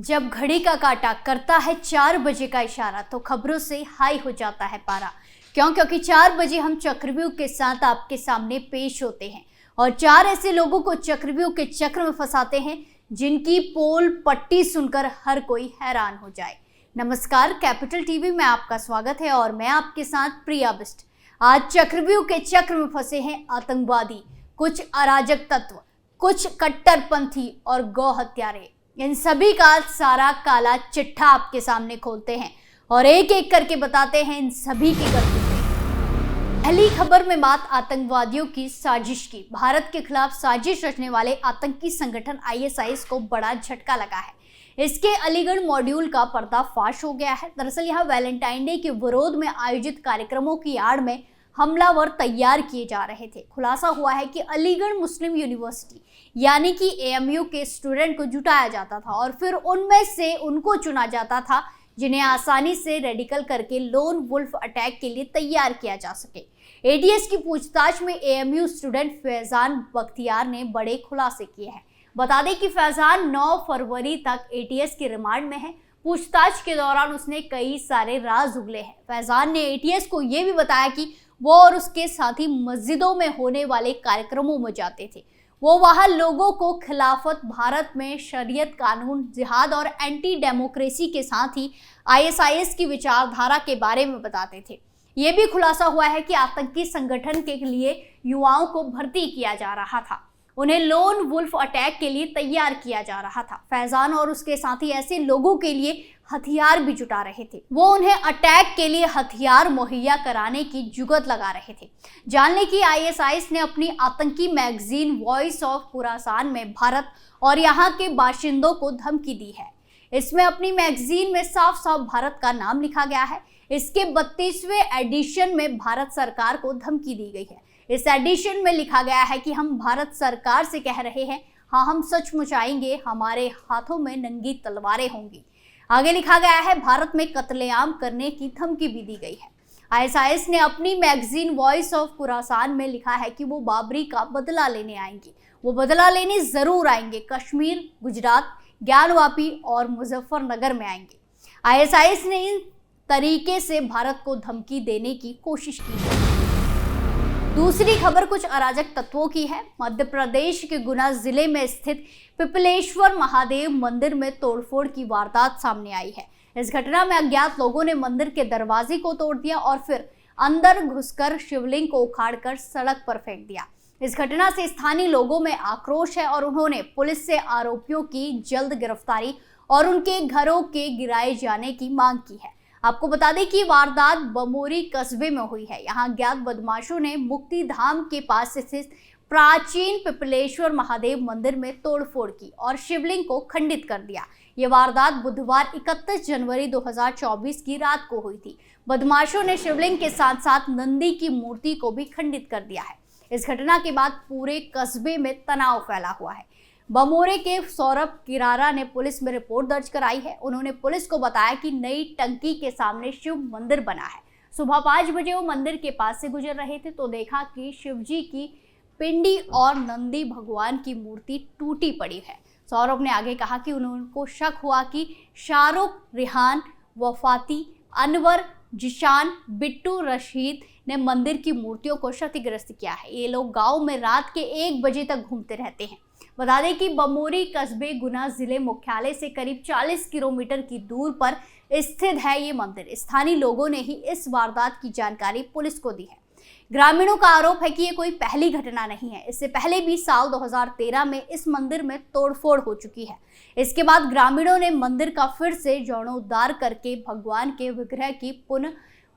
जब घड़ी का काटा करता है 4 बजे का इशारा तो खबरों से हाई हो जाता है पारा। क्योंकि 4 बजे हम चक्रव्यूह के साथ आपके सामने पेश होते हैं और 4 ऐसे लोगों को चक्रव्यूह के चक्र में फंसाते हैं जिनकी पोल पट्टी सुनकर हर कोई हैरान हो जाए। नमस्कार, कैपिटल टीवी में आपका स्वागत है और मैं आपके साथ प्रिया बिस्ट। आज चक्रव्यूह के चक्र में फंसे हैं आतंकवादी, कुछ अराजक तत्व, कुछ कट्टरपंथी और गौ हत्यारे। इन सभी का सारा काला चिट्ठा आपके सामने खोलते हैं और एक एक करके बताते हैं इन सभी की करतूतें। पहली खबर में बात आतंकवादियों की साजिश की। भारत के खिलाफ साजिश रचने वाले आतंकी संगठन ISIS को बड़ा झटका लगा है। इसके अलीगढ़ मॉड्यूल का पर्दाफाश हो गया है। दरअसल यहाँ वैलेंटाइन डे के विरोध में आयोजित कार्यक्रमों की आड़ में हमलावर तैयार किए जा रहे थे। खुलासा हुआ है कि अलीगढ़ मुस्लिम यूनिवर्सिटी यानी कि AMU के स्टूडेंट को जुटाया जाता था और फिर उनमें से उनको चुना जाता था जिन्हें आसानी से रेडिकल करके लोन वुल्फ अटैक के लिए तैयार किया जा सके। ATS की पूछताछ में AMU स्टूडेंट फैजान बख्तियार ने बड़े खुलासे किए हैं। बता दें कि फैजान 9 फरवरी तक ATS के रिमांड में है। पूछताछ के दौरान उसने कई सारे राज उगले हैं। फैजान ने ATS को यह भी बताया कि वो और उसके साथी मस्जिदों में होने वाले कार्यक्रमों में जाते थे। वो वहां लोगों को खिलाफत, भारत में शरीयत कानून, जिहाद और एंटी डेमोक्रेसी के साथ ही ISIS की विचारधारा के बारे में बताते थे। ये भी खुलासा हुआ है कि आतंकी संगठन के लिए युवाओं को भर्ती किया जा रहा था, उन्हें लोन वुल्फ अटैक के लिए तैयार किया जा रहा था। फैजान और उसके साथी ऐसे लोगों के लिए हथियार भी जुटा रहे थे। वो उन्हें अटैक के लिए हथियार मुहैया कराने की जुगत लगा रहे थे। जानने की ISIS ने अपनी आतंकी मैगजीन वॉइस ऑफ खुरासान में भारत और यहाँ के बाशिंदों को धमकी दी है। इसमें अपनी मैगजीन में साफ साफ भारत का नाम लिखा गया है। इसके 32वें एडिशन में भारत सरकार को धमकी दी गई है। इस एडिशन में लिखा गया है कि हम भारत सरकार से कह रहे हैं, हाँ हम सचमुच आएंगे, हमारे हाथों में नंगी तलवारें होंगी। आगे लिखा गया है भारत में कत्लेआम करने की धमकी भी दी गई है। ISIS ने अपनी मैगजीन वॉइस ऑफ खुरासान में लिखा है कि वो बाबरी का बदला लेने आएंगे। वो बदला लेने जरूर आएंगे। कश्मीर, गुजरात, ज्ञानवापी और मुजफ्फरनगर में आएंगे। ISIS ने इन तरीके से भारत को धमकी देने की कोशिश की है। दूसरी खबर कुछ अराजक तत्वों की है। मध्य प्रदेश के गुना जिले में स्थित पिपलेश्वर महादेव मंदिर में तोड़फोड़ की वारदात सामने आई है। इस घटना में अज्ञात लोगों ने मंदिर के दरवाजे को तोड़ दिया और फिर अंदर घुसकर शिवलिंग को उखाड़कर सड़क पर फेंक दिया। इस घटना से स्थानीय लोगों में आक्रोश है और उन्होंने पुलिस से आरोपियों की जल्द गिरफ्तारी और उनके घरों के गिराए जाने की मांग की है। आपको बता दें कि वारदात बमोरी कस्बे में हुई है। यहाँ अज्ञात बदमाशों ने मुक्ति धाम के पास स्थित प्राचीन पिपलेश्वर महादेव मंदिर में तोड़फोड़ की और शिवलिंग को खंडित कर दिया। ये वारदात बुधवार 31 जनवरी 2024 की रात को हुई थी। बदमाशों ने शिवलिंग के साथ साथ नंदी की मूर्ति को भी खंडित कर दिया है। इस घटना के बाद पूरे कस्बे में तनाव फैला हुआ है। बमोरे के सौरभ किरारा ने पुलिस में रिपोर्ट दर्ज कराई है। उन्होंने पुलिस को बताया कि नई टंकी के सामने शिव मंदिर बना है। सुबह 5 बजे वो मंदिर के पास से गुजर रहे थे तो देखा कि शिवजी की पिंडी और नंदी भगवान की मूर्ति टूटी पड़ी है। सौरभ ने आगे कहा कि उनको शक हुआ कि शाहरुख, रिहान, वफाती, अनवर, जिशान, बिट्टू, रशीद ने मंदिर की मूर्तियों को क्षतिग्रस्त किया है। ये लोग गांव में रात के 1 बजे तक घूमते रहते हैं। बता दें कि बमोरी कस्बे गुना जिले मुख्यालय से करीब 40 किलोमीटर की दूर पर स्थित है ये मंदिर। स्थानीय लोगों ने ही इस वारदात की जानकारी पुलिस को दी है। ग्रामीणों का आरोप है कि ये कोई पहली घटना नहीं है। इससे पहले भी साल 2013 में इस मंदिर में तोड़फोड़ हो चुकी है। इसके बाद ग्रामीणों ने मंदिर का फिर से जीर्णोद्धार करके भगवान के विग्रह की पुनः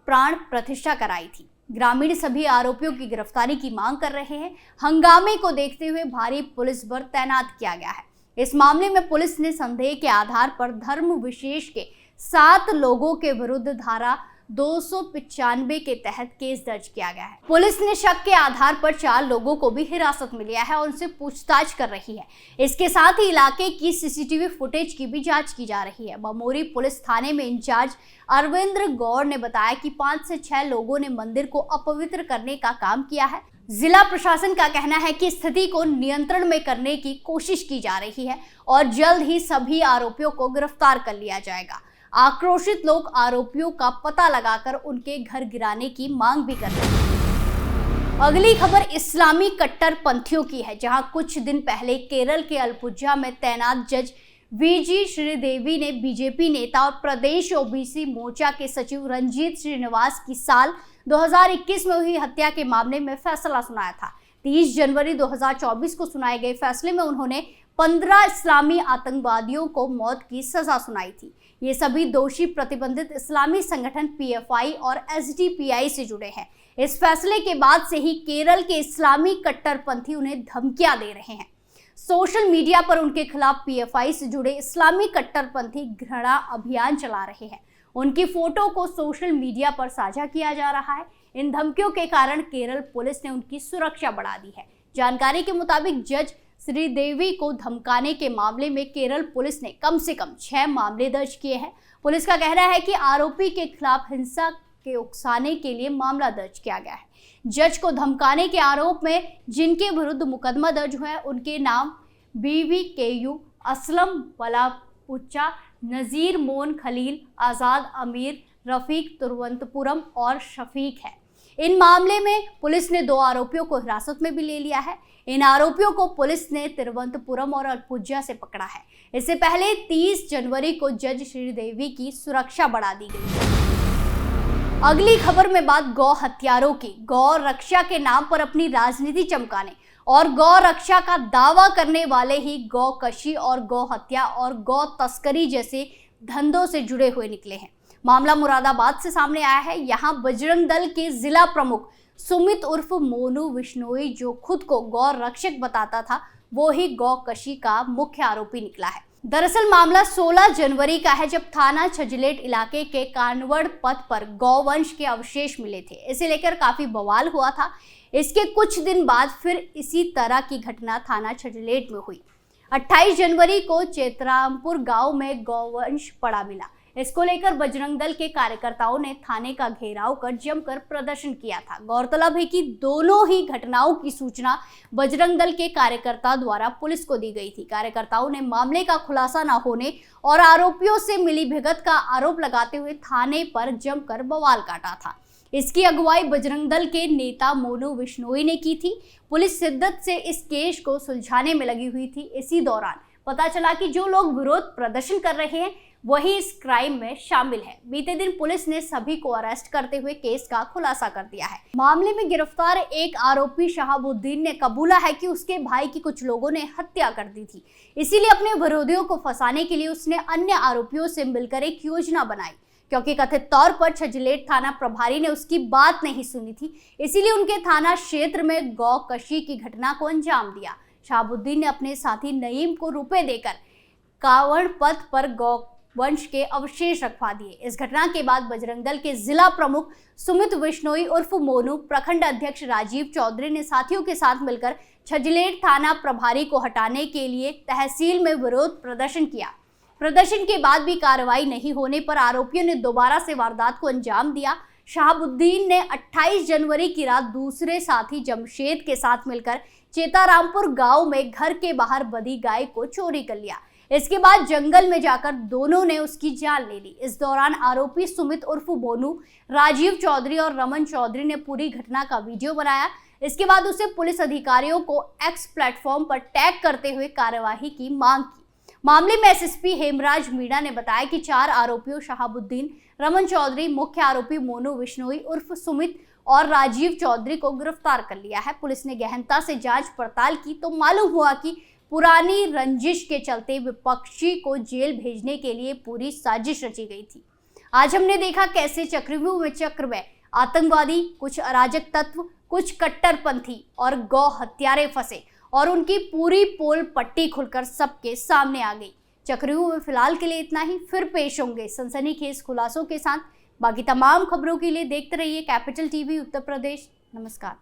प्राण प्रतिष्ठा कराई थी। ग्रामीण सभी आरोपियों की गिरफ्तारी की मांग कर रहे हैं। हंगामे को देखते हुए भारी पुलिस बल तैनात किया गया है। इस मामले में पुलिस ने संदेह के आधार पर धर्म विशेष के 7 लोगों के विरुद्ध धारा 295 के तहत केस दर्ज किया गया है। पुलिस ने शक के आधार पर 4 लोगों को भी हिरासत में लिया है और उनसे पूछताछ कर रही है। इसके साथ ही इलाके की सीसीटीवी फुटेज की भी जांच की जा रही है। बमोरी पुलिस थाने में इंचार्ज अरविंद्र गौड़ ने बताया कि 5 से 6 लोगों ने मंदिर को अपवित्र करने का काम किया है। जिला प्रशासन का कहना है कि स्थिति को नियंत्रण में करने की कोशिश की जा रही है और जल्द ही सभी आरोपियों को गिरफ्तार कर लिया जाएगा। आक्रोशित लोग आरोपियों का पता लगाकर उनके घर गिराने की मांग भी कर रहे हैं। अगली खबर इस्लामी कट्टरपंथियों की है, जहां कुछ दिन पहले केरल के अलपुझा में तैनात जज वीजी श्रीदेवी ने बीजेपी नेता और प्रदेश ओबीसी मोर्चा के सचिव रंजीत श्रीनिवास की साल 2021 में हुई हत्या के मामले में फैसला सुनाया था। 30 जनवरी 2024 को सुनाए गए फैसले में उन्होंने 15 इस्लामी आतंकवादियों को मौत की सजा सुनाई थी। ये सभी दोषी प्रतिबंधित इस्लामी संगठन पीएफआई और एसडीपीआई से जुड़े हैं। इस फैसले के बाद से ही केरल के इस्लामी कट्टरपंथी उन्हें धमकियां दे रहे हैं। सोशल मीडिया पर उनके खिलाफ पीएफआई से जुड़े इस्लामी कट्टरपंथी घृणा अभियान चला रहे हैं। उनकी फोटो को सोशल मीडिया पर साझा किया जा रहा है। इन धमकियों के कारण केरल पुलिस ने उनकी सुरक्षा बढ़ा दी है। जानकारी के मुताबिक जज श्रीदेवी को धमकाने के मामले में केरल पुलिस ने कम से कम 6 मामले दर्ज किए हैं। पुलिस का कहना है कि आरोपी के खिलाफ हिंसा के उकसाने के लिए मामला दर्ज किया गया है। जज को धमकाने के आरोप में जिनके विरुद्ध मुकदमा दर्ज हुआ है उनके नाम BVKU, असलम बलापुच्चा, नजीर मोन खलील, आजाद अमीर, रफीक तिरुवनंतपुरम और शफीक है। इन मामले में पुलिस ने 2 आरोपियों को हिरासत में भी ले लिया है। इन आरोपियों को पुलिस ने तिरुवनंतपुरम और अलपुझा से पकड़ा है। इससे पहले 30 जनवरी को जज श्रीदेवी की सुरक्षा बढ़ा दी गई। अगली खबर में बात गौ हत्यारों की। गौ रक्षा के नाम पर अपनी राजनीति चमकाने और गौ रक्षा का दावा करने वाले ही गौ कशी और गौ हत्या और गौ तस्करी जैसे धंधों से जुड़े हुए निकले हैं। मामला मुरादाबाद से सामने आया है। यहाँ बजरंग दल के जिला प्रमुख सुमित उर्फ मोनू विश्नोई, जो खुद को गौ रक्षक बताता था, वो ही गौ कशी का मुख्य आरोपी निकला है। दरअसल मामला 16 जनवरी का है, जब थाना छजलेट इलाके के कानवड़ पथ पर गौवंश के अवशेष मिले थे। इसे लेकर काफी बवाल हुआ था। इसके कुछ दिन बाद फिर इसी तरह की घटना थाना छजलेट में हुई। 28 जनवरी को चेतरामपुर गांव में गौवंश पड़ा मिला। इसको लेकर बजरंग दल के कार्यकर्ताओं ने थाने का घेराव कर जमकर प्रदर्शन किया था। गौरतलब है कि दोनों ही घटनाओं की सूचना बजरंग दल के कार्यकर्ता द्वारा पुलिस को दी गई थी। कार्यकर्ताओं ने मामले का खुलासा न होने और आरोपियों से मिलीभगत का आरोप लगाते हुए थाने पर जमकर बवाल काटा था। इसकी अगुवाई बजरंग दल के नेता मोनू विश्नोई ने की थी। पुलिस शिद्दत से इस केस को सुलझाने में लगी हुई थी। इसी दौरान पता चला कि जो लोग विरोध प्रदर्शन कर रहे हैं वही इस क्राइम में शामिल है। बीते दिन पुलिस ने सभी को अरेस्ट करते हुए केस का खुलासा कर दिया है। मामले में गिरफ्तार एक आरोपी शहाबुद्दीन ने कबूला है कि उसके भाई की कुछ लोगों ने हत्या कर दी थी। इसीलिए अपने विरोधियों को फंसाने के लिए उसने अन्य आरोपियों से मिलकर एक योजना बनाई। क्योंकि कथित तौर पर छजलेट थाना प्रभारी ने उसकी बात नहीं सुनी थी, इसीलिए उनके थाना क्षेत्र में गौ कशी की घटना को अंजाम दिया। शहाबुद्दीन ने अपने साथी नईम को रुपए देकर कावड़ पथ पर गौ वंश के अवशेष रखवा दिए। इस घटना के बाद बजरंग दल के जिला प्रमुख सुमित विश्नोई उर्फ मोनू, प्रखंड अध्यक्ष राजीव चौधरी ने साथियों के साथ मिलकर छजलेट थाना प्रभारी को हटाने के लिए तहसील में विरोध प्रदर्शन किया। प्रदर्शन के बाद भी कार्रवाई नहीं होने पर आरोपियों ने दोबारा से वारदात को अंजाम दिया। शहाबुद्दीन ने 28 जनवरी की रात दूसरे साथी जमशेद के साथ मिलकर चेतारामपुर गांव में घर के बाहर बंधी गाय को चोरी कर लिया। इसके बाद जंगल में जाकर दोनों ने उसकी जान ले ली। इस दौरान आरोपी सुमित उर्फ मोनू, राजीव चौधरी और रमन चौधरी ने पूरी घटना का वीडियो बनाया। इसके बाद उसे पुलिस अधिकारियों को एक्स प्लेटफॉर्म पर टैग करते हुए कार्यवाही की मांग की। मामले में एसएसपी हेमराज मीणा ने बताया कि 4 आरोपियों शहाबुद्दीन, रमन चौधरी, मुख्य आरोपी मोनू विश्नोई उर्फ सुमित और राजीव चौधरी को गिरफ्तार कर लिया है। पुलिस ने गहनता से जांच पड़ताल की तो मालूम हुआ कि पुरानी रंजिश के चलते विपक्षी को जेल भेजने के लिए पूरी साजिश रची गई थी। आज हमने देखा कैसे चक्रव्यूह में चक्र में आतंकवादी, कुछ अराजक तत्व, कुछ कट्टरपंथी और गौ हत्यारे फंसे और उनकी पूरी पोल पट्टी खुलकर सबके सामने आ गई। चक्रव्यूह में फिलहाल के लिए इतना ही। फिर पेश होंगे सनसनीखेज खुलासों के साथ। बाकी तमाम खबरों के लिए देखते रहिए कैपिटल टीवी उत्तर प्रदेश। नमस्कार।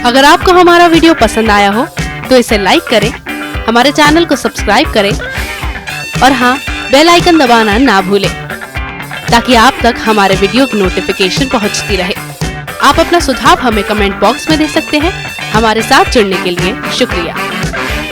अगर आपको हमारा वीडियो पसंद आया हो तो इसे लाइक करें, हमारे चैनल को सब्सक्राइब करें और हाँ, बेल आइकन दबाना ना भूलें ताकि आप तक हमारे वीडियो की नोटिफिकेशन पहुंचती रहे। आप अपना सुझाव हमें कमेंट बॉक्स में दे सकते हैं। हमारे साथ जुड़ने के लिए शुक्रिया।